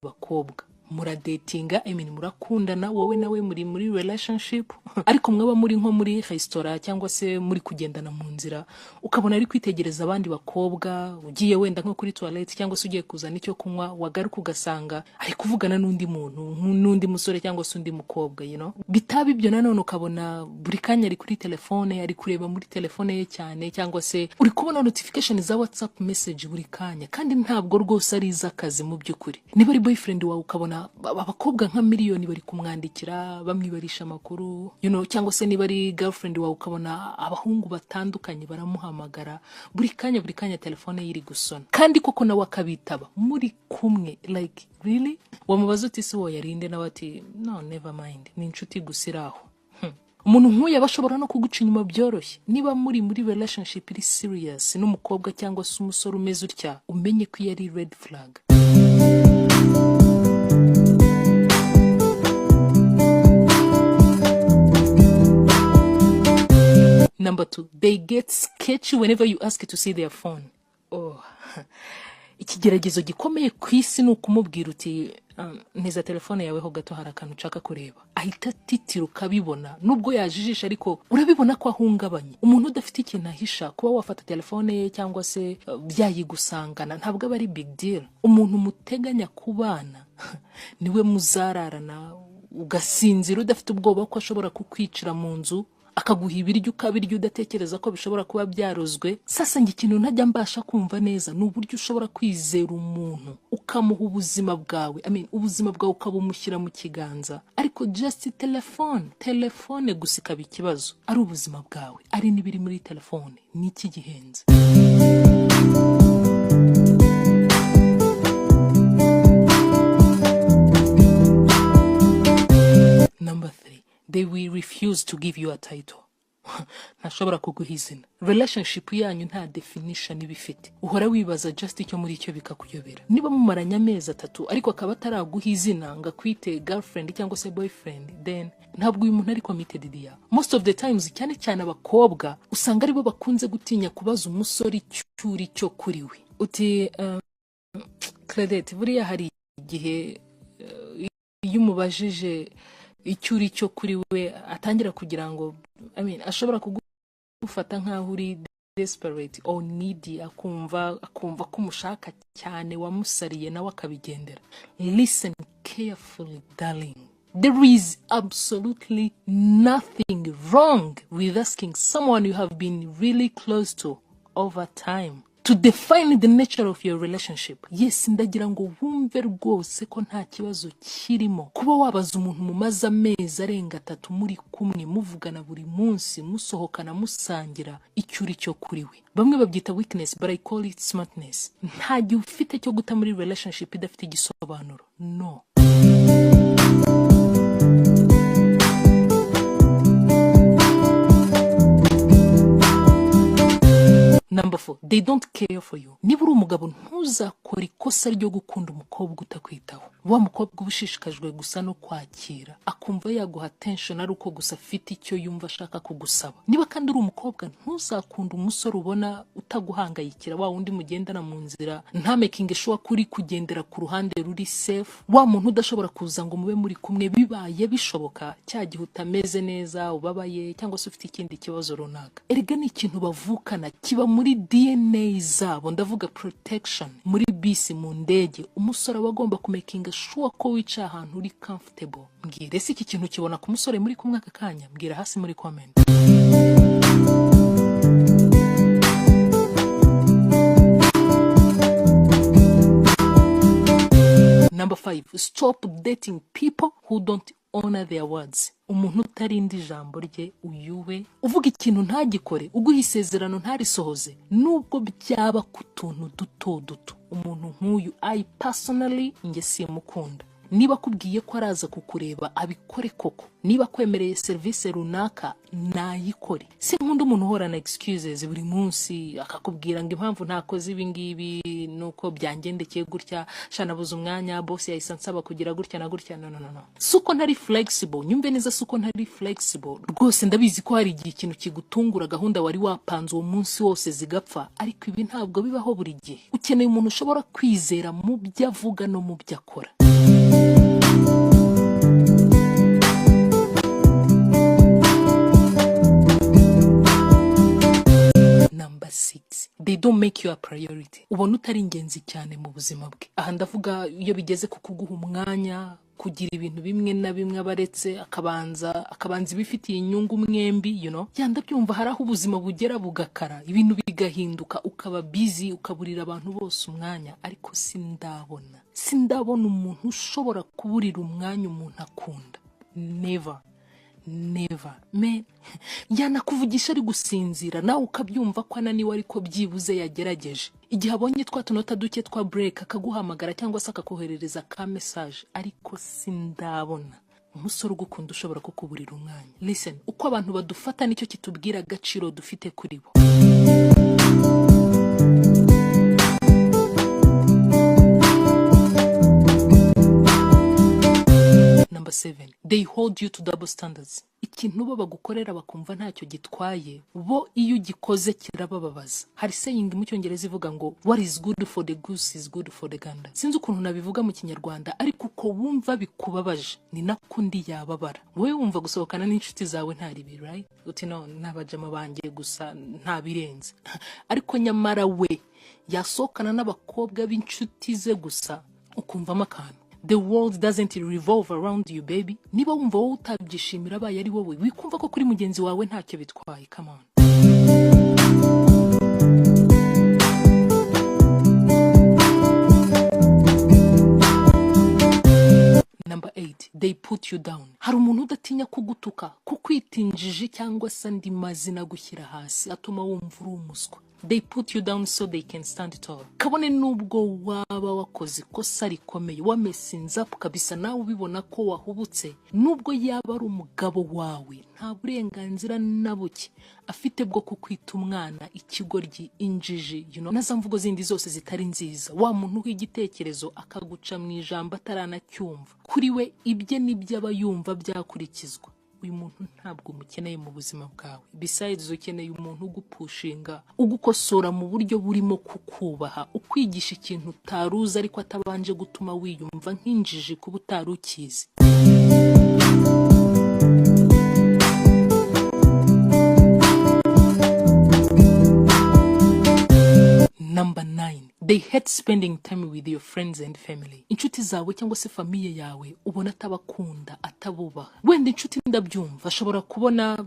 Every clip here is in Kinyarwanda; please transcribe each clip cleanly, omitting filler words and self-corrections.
bakobwa muradetinga, murakundana, wowe nawe muri relationship, ariko mwaba muri nko muri restaurant cyangwa se muri kugendana mu nzira, ukabona ari kwitegereza abandi bakobwa, ugiye wenda nko kuri toilette cyangwa se ugiye kuzana icyo kunywa, wagaruka ugasanga ari kuvugana n'undi muntu, n'undi musore cyangwa se undi mukobwa, bitaba ibyo nanone ukabona buri kanya ari kuri telefone, ari kureba muri telefone ye cyane, cyangwa se uri kubona notification za WhatsApp message buri kanya, kandi ntabwo rwose ari iz'akazi mu by'ukuri. Niba ari boyfriend wawe ukabona abakobwa nka miliyoni bari kumwandikira bamwibarisha amakuru, cyangwa se niba ari girlfriend wawe ukabona abahungu batandukanye baramuhamagara buri kanya telefone yiri gusona, kandi koko nawe akabitaba muri kumwe, like really wamubaza uti se wowe yarinde, nawe ati no never mind, ni inshuti gusiraho. Umuntu nkuyu abashobora no kuguca inyuma byoroshye. Niba muri relationship iri serious n'umukobwa cyangwa se umusore umeze utya, umenye ko yari red flag. Number 2, they get sketchy whenever you ask to see their phone. Ikigeragezo gikomeye ku isi ni ukumubwira uti neza telefone yawe ho gato hari akantu ushaka kureba, ahita titira ukabibona, nubwo yajijisha ariko urabibona ko ahungabanye. Umuntu udafite ikintu ahisha, kuba wafata telefone ye cyangwa se byayigusangana ntabwo aba ari big deal. Umuntu muteganya kubana niwe muzararana ugasinzira udafite ubwoba ko ashobora kukwicira mu nzu, akaguha ibiryo ukabirya udatekereza ko bishobora kuba byarozwe. Sasa ngi ikintu ntajya mbasha kumva neza ni uburyo ushobora kwizera umuntu ukamuha ubuzima bwawe, ubuzima bwawe ukabumushyira mu kiganza, ariko just telefone gusa ikaba ikibazo. Ari ubuzima bwawe, ari n'ibiri muri telefone, ni iki gihenze? Number 3, they will refuse to give you a title. Ntashobora kuguha izina. Relationship yanyu nta definition ibifite. Uhora wibaza just icyo muri icyo bikakuyobera. Niba mumaranya amezi 3 ariko akaba ataraguha izina ngo akwite girlfriend cyangwa se boyfriend, then ntabwo uyu muntu ari committed dia. Most of the times cyane abakobwa usanga aribo bakunze gutinya kubaza umusore icyuri cyo kuri we. Uti credit buriya hari igihe iyo umubajije icyuri cyo kuri we atangira kugira ngo ashobora kugufata nkaho uri desperate or needy, akumva ko umushaka cyane, wamusariye nawe akabigendera. Listen carefully darling, there is absolutely nothing wrong with asking someone you have been really close to over time to define the nature of your relationship. Yes, ndagira ngo wumve rwose ko nta kibazo kirimo kuba wabaza umuntu mumaze amezi arenga 3 muri kumwe, muvugana buri munsi, musohokana, musangira icyuri cyo kuri we. Bamwe babyita weakness, but I call it smartness. Nta gihe ufite cyo guta muri relationship idafite igisobanuro. No. Number 4, they don't care for you. Niba uri umugabo ntuzakora ikosa ryo gukunda umukobwa utakwitaho. Wa mukobwa ubushishikajwe gusa no kwakira, akumva yaguha attention ari uko gusa afite icyo yumva ashaka kugusaba. Niba kandi uri umukobwa ntuzakunda umusore ubona utaguhangayikira, wa wundi mugendana mu nzira nta making sure kuri kugendera ku ruhande ruri safe, wa muntu udashobora kuza ngo mube muri kumwe bibaye bishoboka cya gihe utameze neza, ubabaye cyangwa se ufite ikindi kibazo runaka. Erega ni ikintu bavukana kiba muri DNA zabo, ndavuga protection. Muri bisi, mu ndege, umusore wagomba kumakinga sure ko wica ahantu uri comfortable. Mbwire se iki kintu kibona ku musore muri kumwe aka kanya? Mbwira hasi muri comment. Number 5, stop dating people who don't honor their words. Umuntu utarinda ijambo rye uyuwe, uvuga ikintu ntagikore, uguha isezerano ntarisohoze, nubwo byaba ku tuntu duto. Umuntu nkuyu I personally nge simukunda. Niba kubwiye ko araza kukureba abikore koko, niba kwemereye service runaka nayikore. Si nkunda umuntu uhorana excuses buri munsi akakubwira ngo impamvu ntakoze ibi ngibi nuko byangendekeye gutya, shanabuze umwanya, boss yahise ansaba kugira gutya na gutya. No. Suko ntari flexible, nyumve neza suko ntari flexible. Rwose ndabizi ko hari igihe ikintu kigutungura, gahunda wari wapanze uwo munsi wose zigapfa, ariko ibi ntabwo bibaho buri gihe. Ukeneye umuntu ushobora kwizera mu byo avuga no mu byo akora. Number 6, they don't make you a priority. Ubona utari ingenzi cyane mu buzima bwe. Aha ndavuga iyo bigeze ku kuguha umwanya, kugira ibintu bimwe na bimwe abaretse akabanza ibifitiye inyungu mwembi, yanda byumva hari aho ubuzima bugera bugakara, ibintu bigahinduka, ukaba busy, ukaburira abantu bose umwanya. Ariko sindabona umuntu ushobora kuburira umwanya umuntu akunda. Never. Man, yanakuvugisha ari gusinzira nawe ukabyumva ko ananiwe ariko byibuze yagerageje. Igihe abonye twa tunota duke twa break akaguhamagara cyangwa se akakoherereza ka message. Ariko sindabona umusore ugukunda ushobora kukuburira umwanya. Listen, uko abantu badufata nicyo kitubwira agaciro dufite kuri bo. Number 7, they hold you to double standards. Ikintu bo bagukorera bakumva ntacyo gitwaye, bo iyo ugikoze kirabababaza. Hari saying mu cyongereza ivuga ngo what is good for the goose is good for the gander. Sinzi ukuntu nabivuga mu kinyarwanda, ariko uko wumva bikubabaje ni nako ndi yababara. Wowe wumva gusohokana n'inshuti zawe ntari bi, right? Uti no, nabajama banjye gusa nta birenze. Ariko nyamara we yasohokana n'abakobwa b'inshuti ze gusa ukumva akantu. The world doesn't revolve around you, baby. Niba wumva wowe utabyishimira abaye ari wowe, wikumva ko kuri mugenzi wawe ntacyo bitwaye. Come on. Number 8, they put you down. Hari umuntu udatinya kugutuka, kukwitinjije cyangwa se andi mazina gushyira hasi atuma wumva uri umuswa. They put you down so they can stand tall. Kabone nubwo waba wakoze ikosa rikomeye, wamesinza kabisa nawe ubibona ko wahubutse, nubwo yaba ari umugabo wawe, nta burenganzira na buke afite bwo kukwita umwana, ikigoryi, injiji, naza mvugo zindi zose zitari nziza. Wa muntu w'igitekerezo akaguca mu ijambo ataranacyumva. Kuri we ibye nibyo aba yumva byakurikizwa. Uyu muntu ntabwo umukeneye mu buzima bwawe. Besides ukeneye umuntu ugupushinga, ugukosora mu buryo burimo kukubaha, ukwigisha ikintu utaruzi ariko atabanje gutuma wiyumva nk'injiji kuba utarukizi. Number 9, they hate spending time with your friends and family. Inshuti zawe cyangwa se famiye yawe ubona atabakunda, atabubaha. Wenda inshuti ndabyumva ashobora kubona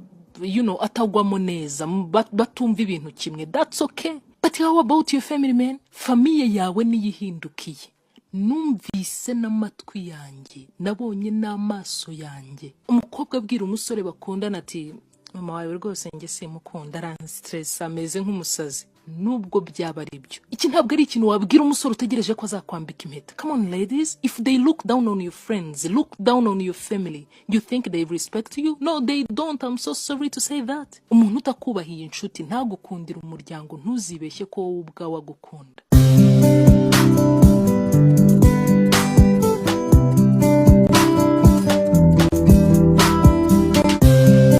atagwamo neza, batumva ibintu kimwe. That's okay. But how about your family, man? Famiye yawe niyihindukiye. Numvise n'amatwi yanjye, nabonye n'amaso yanjye umukobwa abwira umusore bakundana ati mama wawe rwose njye simukunda, aranstress, ameze nk'umusazi. Nubwo byaba ari byo, iki ntabwo ari ikintu wabwira umusore utegereje ko azakwambika impeta. Come on ladies, if they look down on your friends, look down on your family, you think they respect you? No, they don't. I'm so sorry to say that. Umuntu utakubahiye inshuti ntagukundira umuryango, ntuzibeshye ko wowe ubwawe agukunda.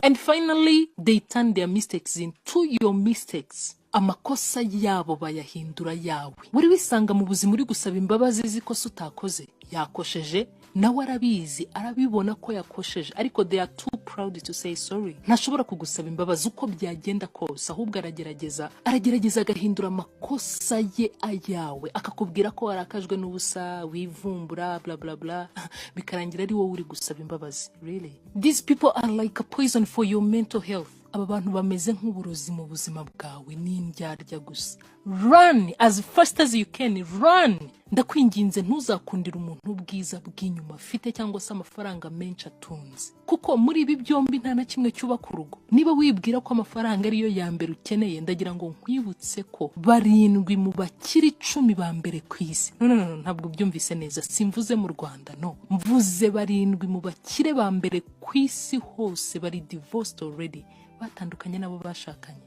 And finally, they turn their mistakes into your mistakes. Amakosa yabo bayahindura yawe. Wari wisanga mu buzima uri gusaba imbabazi zikosa utakoze, yakosheje nawe arabizi, arabibona ko yakosheje, ariko they are too proud to say sorry. Ntashobora kugusaba imbabazi uko byagenda kose, ahubwo aragerageza agahindura amakosa ye ayawe, akakubwira ko warakajwe n'ubusa, wivumbura, bla bla bla, bikarangira ari wowe uri gusaba imbabazi. Really, these people are like a poison for your mental health. Aba bantu bameze nk'uburozi mu buzima bwawe, n'indyarya gusa. Run as fast as you can, run. Ndakwinginze ntuzakundira umuntu ubwiza bw'inyuma afite cyangwa se amafaranga menshi atunze, kuko muri ibi byombi nta na kimwe cyubaka urugo. Niba wibwira ko amafaranga ariyo ya mbere ukeneye, ndagira ngo nkwibutse ko 7 mu bakiri 10 ba mbere ku isi, no, ntabwo byumvise neza, simvuze mu Rwanda, no, mvuze 7 mu bakire ba mbere ku isi hose bari divorced already, batandukanye nabo bashakanye.